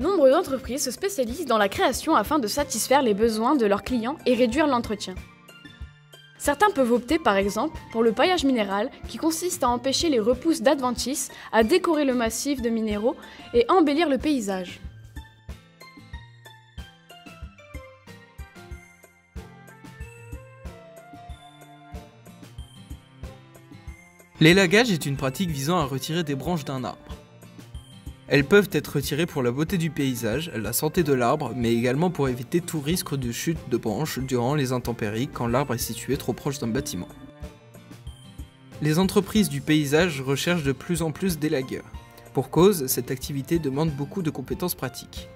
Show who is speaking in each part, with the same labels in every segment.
Speaker 1: Nombre d'entreprises se spécialisent dans la création afin de satisfaire les besoins de leurs clients et réduire l'entretien. Certains peuvent opter par exemple pour le paillage minéral qui consiste à empêcher les repousses d'adventices, à décorer le massif de minéraux et embellir le paysage.
Speaker 2: L'élagage est une pratique visant à retirer des branches d'un arbre. Elles peuvent être retirées pour la beauté du paysage, la santé de l'arbre, mais également pour éviter tout risque de chute de branches durant les intempéries quand l'arbre est situé trop proche d'un bâtiment. Les entreprises du paysage recherchent de plus en plus d'élagueurs. Pour cause, cette activité demande beaucoup de compétences pratiques.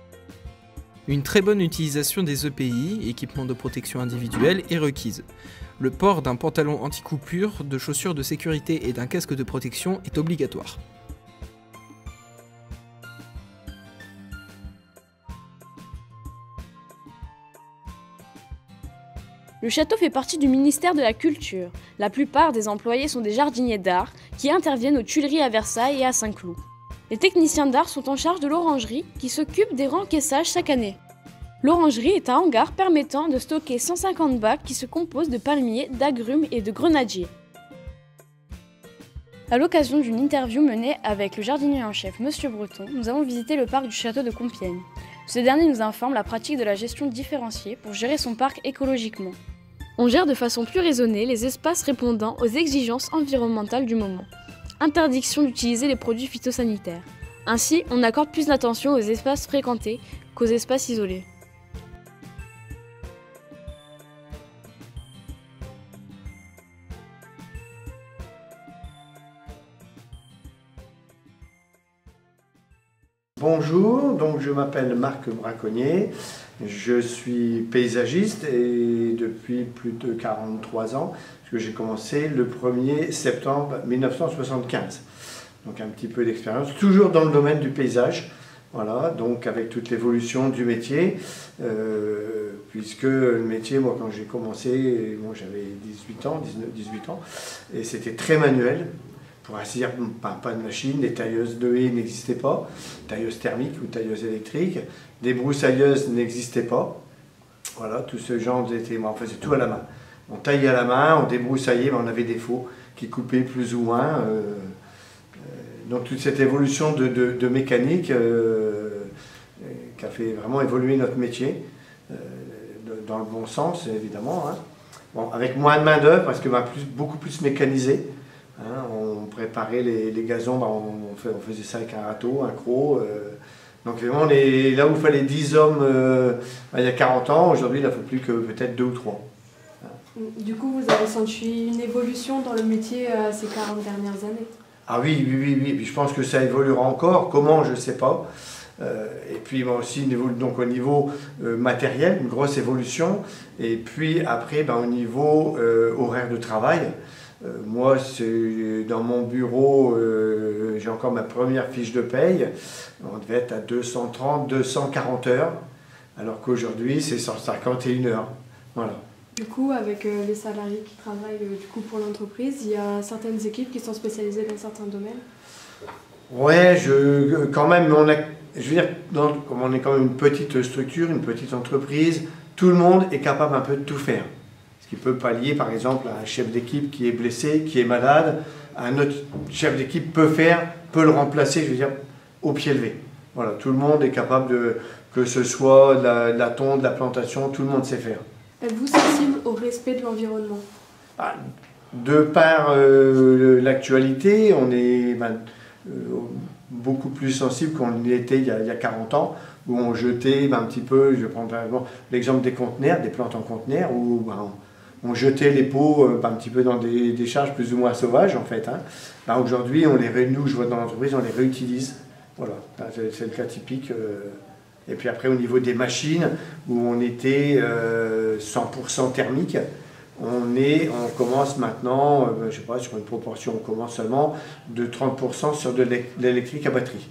Speaker 2: Une très bonne utilisation des EPI, équipements de protection individuelle, est requise. Le port d'un pantalon anti-coupure, de chaussures de sécurité et d'un casque de protection est obligatoire.
Speaker 1: Le château fait partie du ministère de la Culture. La plupart des employés sont des jardiniers d'art qui interviennent aux Tuileries à Versailles et à Saint-Cloud. Les techniciens d'art sont en charge de l'orangerie qui s'occupe des rencaissages chaque année. L'orangerie est un hangar permettant de stocker 150 bacs qui se composent de palmiers, d'agrumes et de grenadiers. À l'occasion d'une interview menée avec le jardinier en chef Monsieur Breton, nous avons visité le parc du château de Compiègne. Ce dernier nous informe la pratique de la gestion différenciée pour gérer son parc écologiquement. On gère de façon plus raisonnée les espaces répondant aux exigences environnementales du moment. Interdiction d'utiliser les produits phytosanitaires. Ainsi, on accorde plus d'attention aux espaces fréquentés qu'aux espaces isolés.
Speaker 3: Bonjour, donc je m'appelle Marc Braconnier, je suis paysagiste et depuis plus de 43 ans, parce que j'ai commencé le 1er septembre 1975. Donc un petit peu d'expérience, toujours dans le domaine du paysage, voilà, donc avec toute l'évolution du métier, puisque le métier, moi quand j'ai commencé, moi j'avais 18 ans, et c'était très manuel. Pour ainsi dire, pas de machine, des tailleuses de haies n'existaient pas, tailleuses thermiques ou tailleuses électriques, des broussailleuses n'existaient pas. Voilà, tout ce genre on faisait tout à la main. On taillait à la main, on débroussaillait, mais on avait des faux qui coupaient plus ou moins. Donc toute cette évolution de mécanique qui a fait vraiment évoluer notre métier, dans le bon sens évidemment. Hein. Bon, avec moins de main d'œuvre parce que beaucoup plus mécanisé. Hein, on préparait les gazons, on faisait ça avec un râteau, un croc. Donc vraiment, là où il fallait 10 hommes il y a 40 ans, aujourd'hui il ne faut plus que peut-être 2 ou 3.
Speaker 4: Du coup, vous avez senti une évolution dans le métier ces 40 dernières années?
Speaker 3: Ah oui. Et puis je pense que ça évoluera encore. Comment, je ne sais pas. Et puis moi aussi, donc au niveau matériel, une grosse évolution. Et puis après, au niveau horaire de travail. Moi, dans mon bureau, j'ai encore ma première fiche de paye. On devait être à 230, 240 heures, alors qu'aujourd'hui, c'est 151 heures. Voilà.
Speaker 4: Du coup, avec les salariés qui travaillent pour l'entreprise, il y a certaines équipes qui sont spécialisées dans certains domaines? Ouais,
Speaker 3: quand même, je veux dire, comme on est quand même une petite structure, une petite entreprise, tout le monde est capable un peu de tout faire. Ce qui peut pallier par exemple à un chef d'équipe qui est blessé, qui est malade, un autre chef d'équipe peut le remplacer, je veux dire, au pied levé. Voilà, tout le monde est capable que ce soit de la tonte, de la plantation, tout le monde sait faire.
Speaker 4: Êtes-vous sensible au respect de l'environnement?
Speaker 3: De par l'actualité, on est beaucoup plus sensible qu'on l'était il y a 40 ans, où on jetait un petit peu, je prends par exemple l'exemple des conteneurs, des plantes en conteneurs, où on jetait les pots un petit peu dans des décharges plus ou moins sauvages en fait. Hein. Aujourd'hui, nous, je vois dans l'entreprise, on les réutilise. Voilà, c'est le cas typique. Et puis après, au niveau des machines, où on était 100% thermique, on commence maintenant, je sais pas, sur une proportion, on commence seulement de 30% sur de l'électrique à batterie.